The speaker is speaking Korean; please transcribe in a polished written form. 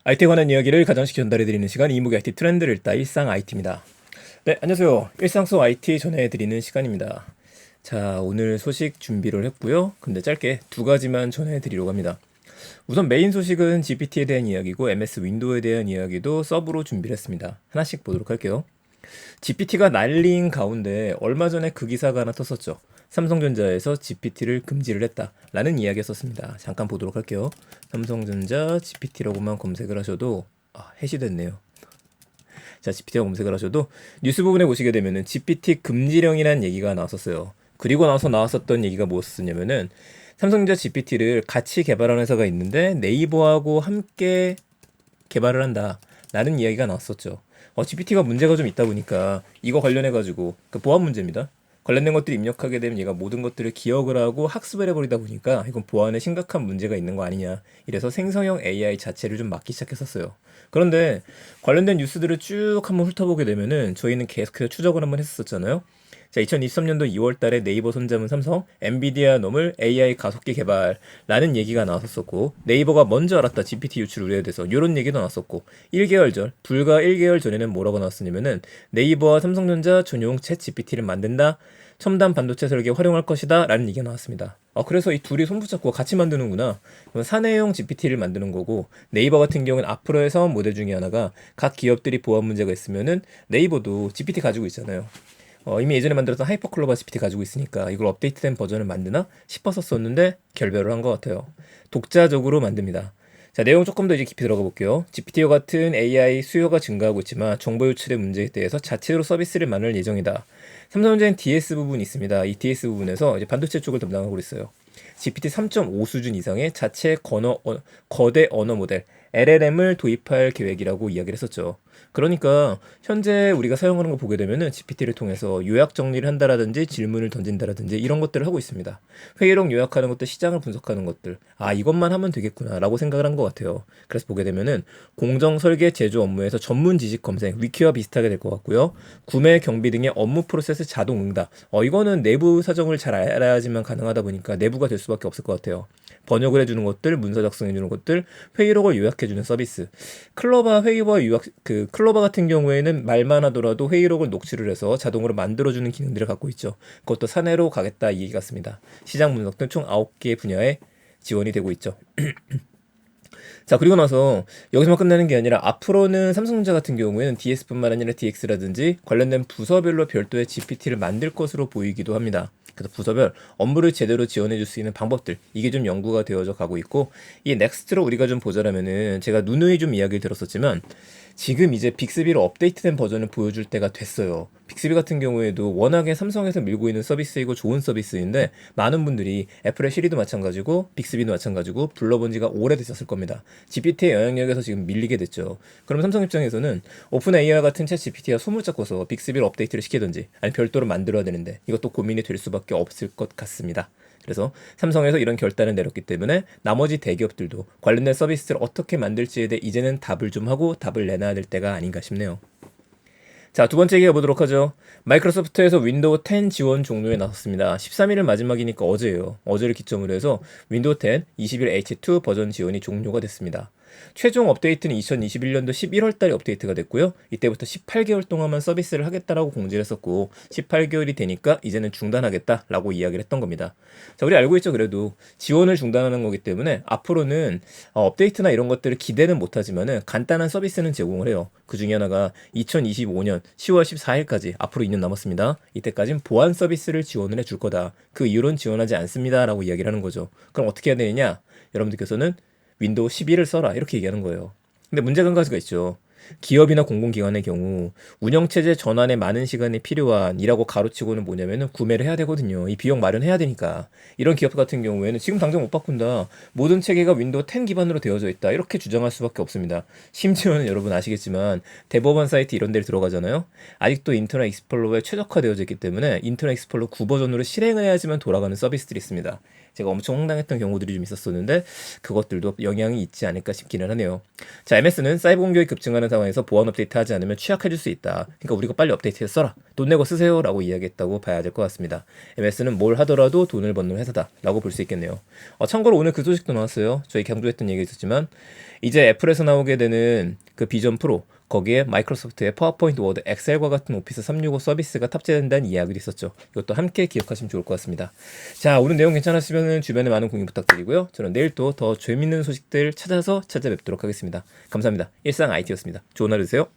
IT에 관한 이야기를 가장 쉽게 전달해드리는 시간 이목의 IT 트렌드를 읽다 일상 IT입니다. 네, 안녕하세요. 일상 속 IT 전해드리는 시간입니다. 자, 오늘 소식 준비를 했고요. 근데 짧게 두 가지만 전해드리려고 합니다. 우선 메인 소식은 GPT에 대한 이야기고 MS 윈도우에 대한 이야기도 서브로 준비를 했습니다. 하나씩 보도록 할게요. GPT가 난리인 가운데 얼마 전에 그 기사가 하나 떴었죠. 삼성전자에서 GPT를 금지를 했다라는 이야기가 썼습니다. 잠깐 보도록 할게요. 삼성전자 GPT라고만 검색을 하셔도 해시됐네요. 자, GPT라고 검색을 하셔도 뉴스 부분에 보시게 되면은 GPT 금지령이라는 얘기가 나왔었어요. 그리고 나서 나왔었던 얘기가 뭐였었냐면은 삼성전자 GPT를 같이 개발한 회사가 있는데 네이버하고 함께 개발을 한다라는 이야기가 나왔었죠. GPT가 문제가 좀 있다 보니까 이거 관련해가지고 그 보안 문제입니다. 관련된 것들이 입력하게 되면 얘가 모든 것들을 기억을 하고 학습을 해버리다 보니까 이건 보안에 심각한 문제가 있는 거 아니냐. 이래서 생성형 AI 자체를 좀 막기 시작했었어요. 그런데 관련된 뉴스들을 쭉 한번 훑어보게 되면은 저희는 계속해서 추적을 한번 했었잖아요. 자, 2023년도 2월 달에 네이버 손자문 삼성, 엔비디아 놈을 AI 가속기 개발라는 얘기가 나왔었고, 네이버가 먼저 알았다 GPT 유출 우려에 대해서 이런 얘기도 나왔었고, 1개월 전, 불과 1개월 전에는 뭐라고 나왔었냐면은 네이버와 삼성전자 전용 챗 GPT를 만든다, 첨단 반도체 설계에 활용할 것이다 라는 얘기가 나왔습니다. 그래서 이 둘이 손붙잡고 같이 만드는구나. 그럼 사내용 GPT를 만드는 거고, 네이버 같은 경우는 앞으로의 사업 모델 중에 하나가 각 기업들이 보안 문제가 있으면은 네이버도 GPT 가지고 있잖아요. 이미 예전에 만들었던 하이퍼클로바 GPT 가지고 있으니까 이걸 업데이트된 버전을 만드나 싶었었는데 결별을 한 것 같아요. 독자적으로 만듭니다. 자, 내용 조금 더 이제 깊이 들어가 볼게요. GPT와 같은 AI 수요가 증가하고 있지만 정보 유출의 문제에 대해서 자체로 서비스를 만들 예정이다. 삼성전자는 DS 부분이 있습니다. 이 DS 부분에서 이제 반도체 쪽을 담당하고 있어요. GPT 3.5 수준 이상의 자체 거대 언어 모델 LLM을 도입할 계획이라고 이야기를 했었죠. 그러니까 현재 우리가 사용하는 거 보게 되면은 GPT를 통해서 요약 정리를 한다라든지 질문을 던진다라든지 이런 것들을 하고 있습니다. 회의록 요약하는 것들, 시장을 분석하는 것들, 이것만 하면 되겠구나라고 생각을 한 것 같아요. 그래서 보게 되면은 공정 설계 제조 업무에서 전문 지식 검색, 위키와 비슷하게 될 것 같고요. 구매, 경비 등의 업무 프로세스 자동 응답. 이거는 내부 사정을 잘 알아야지만 가능하다 보니까 내부가 될 수밖에 없을 것 같아요. 번역을 해주는 것들, 문서 작성해주는 것들, 회의록을 요약해주는 서비스. 클로바 같은 경우에는 말만 하더라도 회의록을 녹취를 해서 자동으로 만들어주는 기능들을 갖고 있죠. 그것도 사내로 가겠다 이 얘기 같습니다. 시장 분석 등 총 9개 분야에 지원이 되고 있죠. 자, 그리고 나서 여기서만 끝나는 게 아니라 앞으로는 삼성전자 같은 경우에는 DS뿐만 아니라 DX라든지 관련된 부서별로 별도의 GPT를 만들 것으로 보이기도 합니다. 그래서 부서별 업무를 제대로 지원해 줄 수 있는 방법들, 이게 좀 연구가 되어져 가고 있고, 이 넥스트로 우리가 좀 보자라면은 제가 누누이 좀 이야기를 들었었지만 지금 이제 빅스비로 업데이트된 버전을 보여줄 때가 됐어요. 빅스비 같은 경우에도 워낙에 삼성에서 밀고 있는 서비스이고 좋은 서비스인데 많은 분들이 애플의 시리도 마찬가지고 빅스비도 마찬가지고 불러본 지가 오래됐었을 겁니다. GPT의 영향력에서 지금 밀리게 됐죠. 그럼 삼성 입장에서는 오픈 AI와 같은 챗 GPT가 소문 잡고서 빅스비를 업데이트를 시키든지 아니 별도로 만들어야 되는데 이것도 고민이 될 수밖에 없을 것 같습니다. 그래서 삼성에서 이런 결단을 내렸기 때문에 나머지 대기업들도 관련된 서비스를 어떻게 만들지에 대해 이제는 답을 좀 하고 답을 내놔야 될 때가 아닌가 싶네요. 자, 두 번째 얘기해 보도록 하죠. 마이크로소프트에서 윈도우 10 지원 종료에 나섰습니다. 13일은 마지막이니까 어제예요. 어제를 기점으로 해서 윈도우 10 21H2 버전 지원이 종료가 됐습니다. 최종 업데이트는 2021년도 11월 달에 업데이트가 됐고요. 이때부터 18개월 동안만 서비스를 하겠다라고 공지를 했었고 18개월이 되니까 이제는 중단하겠다라고 이야기를 했던 겁니다. 자, 우리 알고 있죠. 그래도 지원을 중단하는 거기 때문에 앞으로는 업데이트나 이런 것들을 기대는 못하지만은 간단한 서비스는 제공을 해요. 그 중에 하나가 2025년 10월 14일까지 앞으로 2년 남았습니다. 이때까지는 보안 서비스를 지원을 해줄 거다. 그 이후로는 지원하지 않습니다라고 이야기를 하는 거죠. 그럼 어떻게 해야 되느냐? 여러분들께서는 윈도우 11을 써라 이렇게 얘기하는 거예요. 근데 문제가 한 가지가 있죠. 기업이나 공공기관의 경우 운영체제 전환에 많은 시간이 필요한 이라고 가로치고는 뭐냐면은 구매를 해야 되거든요. 이 비용 마련해야 되니까. 이런 기업 같은 경우에는 지금 당장 못 바꾼다. 모든 체계가 윈도우 10 기반으로 되어져 있다. 이렇게 주장할 수밖에 없습니다. 심지어는 여러분 아시겠지만 대법원 사이트 이런 데를 들어가잖아요. 아직도 인터넷 익스플로러에 최적화되어져 있기 때문에 인터넷 익스플로러 9 버전으로 실행해야지만 돌아가는 서비스들이 있습니다. 제가 엄청 황당했던 경우들이 좀 있었었는데 그것들도 영향이 있지 않을까 싶기는 하네요. 자, MS는 사이버 공격이 급증하는 위험한 상황에서 보안 업데이트 하지 않으면 취약해질 수 있다. 그러니까 우리가 빨리 업데이트해서 써라. 돈 내고 쓰세요. 라고 이야기했다고 봐야 될 것 같습니다. MS는 뭘 하더라도 돈을 버는 회사다. 라고 볼 수 있겠네요. 참고로 오늘 그 소식도 나왔어요. 저희 강조했던 얘기 있었지만 이제 애플에서 나오게 되는 그 비전 프로 거기에 마이크로소프트의 파워포인트, 워드, 엑셀과 같은 오피스 365 서비스가 탑재된다는 이야기도 있었죠. 이것도 함께 기억하시면 좋을 것 같습니다. 자, 오늘 내용 괜찮았으면 주변에 많은 공유 부탁드리고요. 저는 내일 또 더 재밌는 소식들 찾아서 찾아뵙도록 하겠습니다. 감사합니다. 일상 IT였습니다. 좋은 하루 되세요.